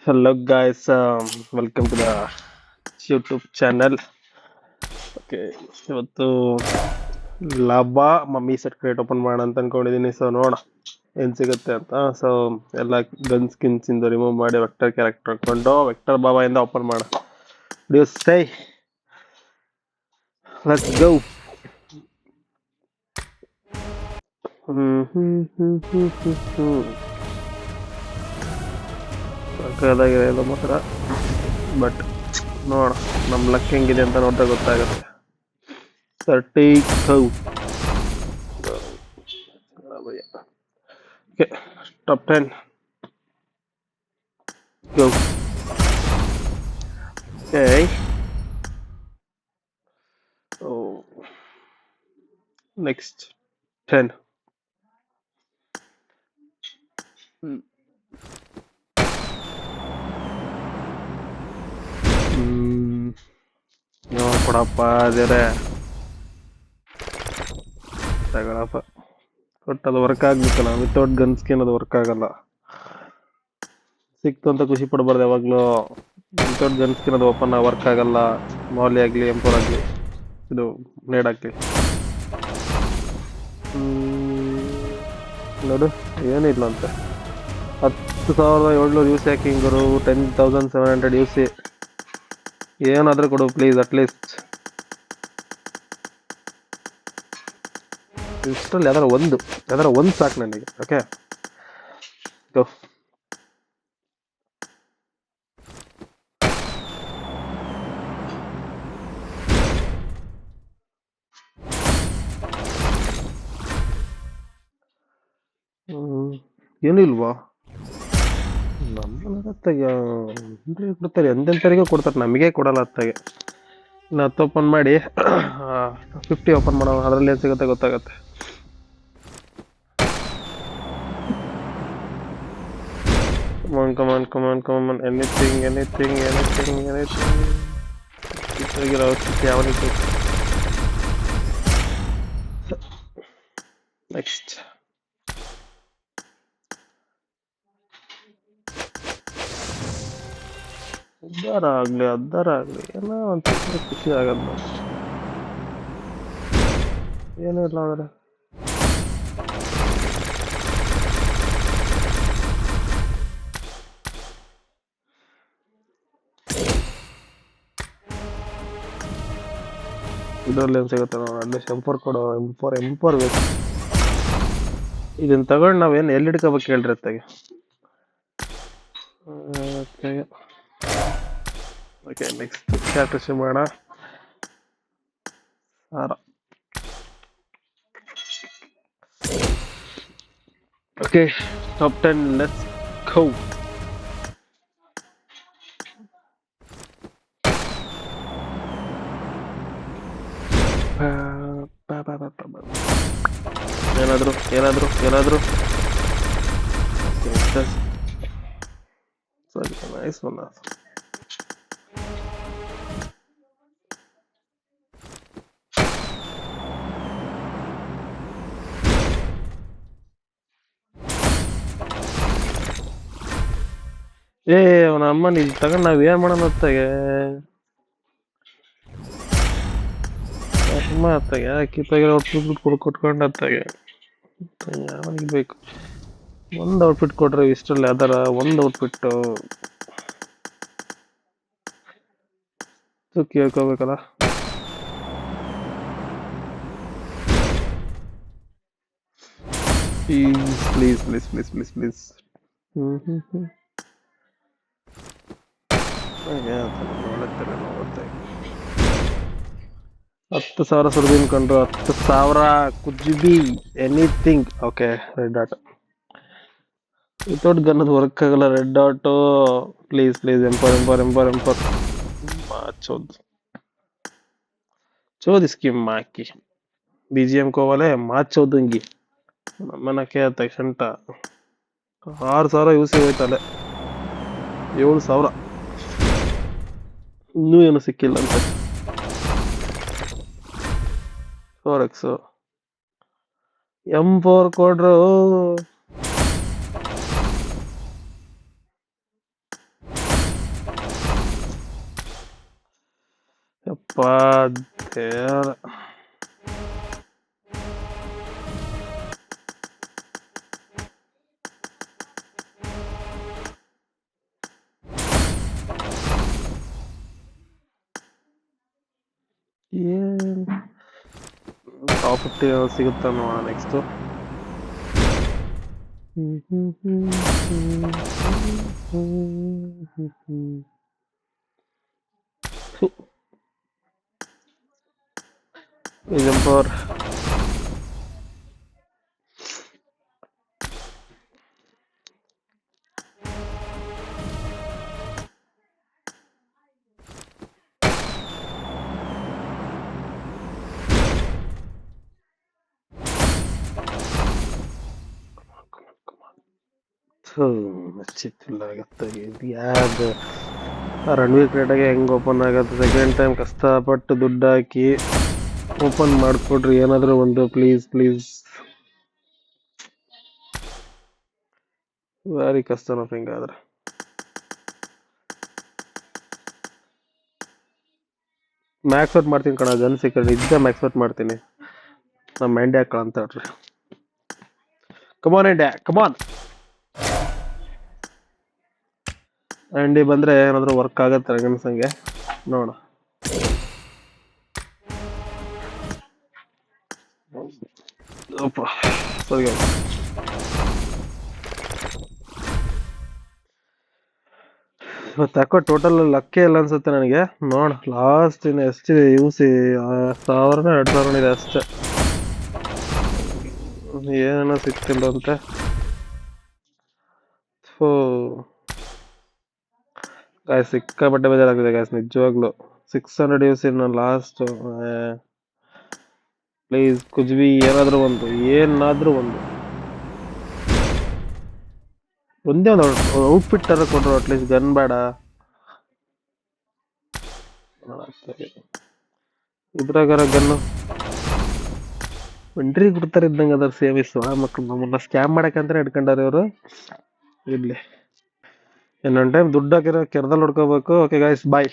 Hello guys, welcome to the YouTube channel. Okay, ಇವತ್ತು ಲಾಭ mummy set crate open ಮಾಡೋಣ ಅಂತ ಅನ್ಕೊಂಡಿದೀನಿ. ಸೊ ನೋಡ ಏನ್ ಸಿಗುತ್ತೆ ಅಂತ. ಸೊ ಎಲ್ಲ ಗನ್ ಸ್ಕಿನ್ಸ್ ಇಂದ ರಿಮೂವ್ ಮಾಡಿ ವೆಕ್ಟರ್ ಕ್ಯಾರೆಕ್ಟರ್ ಹಾಕೊಂಡು ವೆಕ್ಟರ್ ಬಾಬಾ ಇಂದ ಓಪನ್ ಮಾಡ. ಸೈ ಲೆಟ್ಸ್ ಗೋ. ಸಕ್ಕದಾಗಿದೆ ಎಲ್ಲ ಮಾತ್ರ, ಬಟ್ ನೋಡ ನಮ್ ಲಕ್ ಹೆಂಗಿದೆ ಅಂತ ನೋಡಿದ್ರೆ ಗೊತ್ತಾಗುತ್ತೆ. 30 cow. Okay, top 10. Go. Okay. Oh, next 10. ಕೊಡಪ್ಪ ಅದೇರೆ ತಗೊಳಪ್ಪ. ಕೊಟ್ಟು ಅದು ವರ್ಕ್ ಆಗ್ಬೇಕಲ್ಲ, ವಿತೌಟ್ ಗನ್ ಸ್ಕಿನ್ ಅದು ವರ್ಕ್ ಆಗಲ್ಲ. ಸಿಕ್ತು ಅಂತ ಖುಷಿ ಪಡಬಾರ್ದು ಯಾವಾಗ್ಲೂ. ವಿತೌಟ್ ಗನ್ ಸ್ಕಿನ್ ಅದು ಓಪನ್ ವರ್ಕ್ ಆಗಲ್ಲ. ಮಾಲಿ ಆಗ್ಲಿ, ಎಂಪೋರ್ ಆಗ್ಲಿ, ಇದು ನೇಡ್ ಆಗ್ಲಿ. ನೋಡು ಏನಿಲ್ಲ ಅಂತ. 10,700 ಯು ಸಿ ಹ್ಯಾಕಿಂಗರು, 10,700 ಯು ಸಿ. ಏನಾದ್ರೂ ಕೊಡು ಪ್ಲೀಸ್, ಅಟ್ಲೀಸ್ಟ್ ಇಷ್ಟರಲ್ಲಿ ಯಾವ್ದಾರ ಒಂದು ಸಾಕು ನನಗೆ. ಓಕೆ, ಗೋ. ಏನೂ ಇಲ್ವಾ? ಕೊಡ್ತಾರೆ, ಎಂತೆಂತರಿಗೂ ಕೊಡ್ತಾರೆ, ನಮಗೆ ಕೊಡಲ್ಲ ಅತ್ತಾಗೆ. ಇನ್ನು 10 ಓಪನ್ ಮಾಡಿ 50 ಓಪನ್ ಮಾಡೋ, ಅದರಲ್ಲಿ ಏನು ಸಿಗುತ್ತೆ ಗೊತ್ತಾಗತ್ತೆ. ಕಮಾನ್ ಎನಿಥಿಂಗ್. ನೆಕ್ಸ್ಟ್ ಉದ್ದಾರ ಆಗ್ಲಿ ಏನೋ ಒಂದ್ ಖುಷಿ ಆಗಲ್ಲ. ಏನೂ ಇಲ್ಲ ಅಂದ್ರೆ ಇದರಲ್ಲಿ ಏನ್ ಸಿಗುತ್ತೆ ನೋಡ. ಅಟ್ಲೀಸ್ಟ್ ಎಂಪೋರ್ ಕೊಡೋ, ಎಂಪೋರ್ ಬೇಕು. ಇದನ್ನ ತಗೊಂಡು ನಾವೇನು ಎಲ್ಲಿ ಹಿಡ್ಕೋಬೇಕು ಹೇಳ್ರಿ ಅತ್ತಾಗೆ. ಓಕೆ, ನೆಕ್ಸ್ಟ್ ಕ್ಯಾರೆಕ್ಟರ್ ಮಾಡೋಣ. ಸಾರ. Okay, top 10, let's go. ಏನಾದ್ರು ಸರಿ, ನೈಸ್ ಒನ್. ಅವನ ಅಮ್ಮ ನೀನ್ ತಗೊಂಡ್ ನಾವ್ ಏನ್ ಮಾಡೋಣ ಅತ್ತಾಗೆ. ಅಮ್ಮ ಅತ್ತಾಗೆ ಯಾಕೆ ಕೊಟ್ಕೊಂಡು ಅತ್ತಾಗೆ ಯಾವನಿಗೆ ಬೇಕು? ಒಂದು ಔಟ್ಫಿಟ್ ಕೊಟ್ರೆ ಇಷ್ಟರಲ್ಲಿ ಯಾವ್ದಾರ ಒಂದು ಔಟ್ಫಿಟ್ ಕೇಳ್ಕೋಬೇಕಲ್ಲ. ಪ್ಲೀಸ್. 10,000 ಸುರ್ದಿನ್ ಕೊಂಡ್ರು, 10,000 ಕುಜ್ಬಿ anything. Okay, red dot. Without gun ಅದು ವರ್ಕ್ ಆಗಲ್ಲ. Red dot please. ಎಂಪರ್ ಚೋದಿ ಸ್ಕೀಮ್ ಹಾಕಿ BGM ಕೋವಲೆ ಮಾಚೋದಂಗಿ ನಮ್ಮನಕ್ಕೆ ತಕ್ಷಂಟ 6,000 ಯೂಸಿ ಹೋಯ್ತಲೆ. 7,000 ಇನ್ನೂ ಏನು ಸಿಕ್ಕಿಲ್ಲ ಅಂತ. 4x M4 ಕೊಡ್ರು. ದೇವ್ರ. ಏನ್ ಪ್ರಾಫಿಟ್ ಸಿಗುತ್ತಾ ನೋಡೋಣ ನೆಕ್ಸ್ಟ್. ಜಂಪರ್ ಚಿತ್ತಿಲ್ಲ ಆಗತ್ತೆ. ಯಾವ್ದು ರಣವೀರ್ ಕ್ರೇಟಾಗೆ ಹೆಂಗ್ ಓಪನ್ ಆಗತ್ತೆ? ಸೆಕೆಂಡ್ ಟೈಮ್ ಕಷ್ಟಪಟ್ಟು ದುಡ್ಡು ಹಾಕಿ ಓಪನ್ ಮಾಡ್ಕೊಡ್ರಿ ಏನಾದ್ರು ಒಂದು, ಪ್ಲೀಸ್ ಪ್ಲೀಸ್. ವೆರಿ ಕಷ್ಟ ಹಿಂಗಾದ್ರೆ. ಮ್ಯಾಕ್ಸ್ ಔಟ್ ಮಾಡ್ತೀನಿ ಕಣ, ಗನ್ ಸಿಕ್ಕಲ್ಲಿ ಇದ್ದ ಮ್ಯಾಕ್ಸ್ ಔಟ್ ಮಾಡ್ತೀನಿ. ನಮ್ಮ ಇಂಡಿಯಾ ಅಂತ ಹೇಳ್ರಿ. ಕಮಾನ್ ಇಂಡಿಯಾ ಕಮಾನ್. ಇಂಡಿ ಬಂದ್ರೆ ಏನಾದ್ರು ವರ್ಕ್ ಆಗತ್ತೆ ನನಗನ್ಸಂಗೆ, ನೋಡ. ಸರಿ, ಇವತ್ತು ಯಾಕೋ ಟೋಟಲ್ ಲಕ್ಕೇ ಇಲ್ಲ ಅನ್ಸುತ್ತೆ ನನಗೆ. ನೋಡ ಲಾಸ್ಟ್ ಇನ್ನು ಎಷ್ಟಿದೆ ಯೂಸಿ, 1000 2000 ಇದೆ ಅಷ್ಟೇ. ಏನೋ ಸಿಕ್ತಿಲ್ವಂತೆ. ಗಾಯ್ಸ್ ಸಿಕ್ಕಾಪಟ್ಟೆ ಬೇಜಾರಾಗ್ತಿದೆ ಗಾಯ್ಸ್ ನಿಜವಾಗ್ಲು. 600 ಯೂಸ್ ಇನ್ನು ಲಾಸ್ಟ್. ಪ್ಲೀಸ್ ಕುಜ್ಬಿ ಏನಾದ್ರು ಒಂದು, ಏನಾದ್ರೂ ಒಂದೇ ಒಂದು ಔಟ್ಫಿಟ್ ತರ ಕೊಟ್ರು ಅಟ್ಲೀಸ್ಟ್, ಗನ್ ಬೇಡ. ಇದ್ರಾಗಾರ ಗನ್ನು ಎಂಟ್ರಿ ಕೊಡ್ತಾರೆ ಇದ್ದಂಗೆ ಅದ್ರ ಸೇವಿಸ್ ಮಕ್ಳು ನಮ್ಮನ್ನ ಸ್ಕ್ಯಾಮ್ ಮಾಡಕ್ಕಂತಾನೆ ಇಟ್ಕೊಂಡಾರೆ ಇವರು. ಇರ್ಲಿ, ಇನ್ನೊಂದು ಟೈಮ್ ದುಡ್ಡು ಹಾಕಿರೋ ಕೆರ್ದಲ್ಲಿ ಹೊಡ್ಕೋಬೇಕು. ಓಕೆ ಗಾಯ್ಸ್, ಬಾಯ್.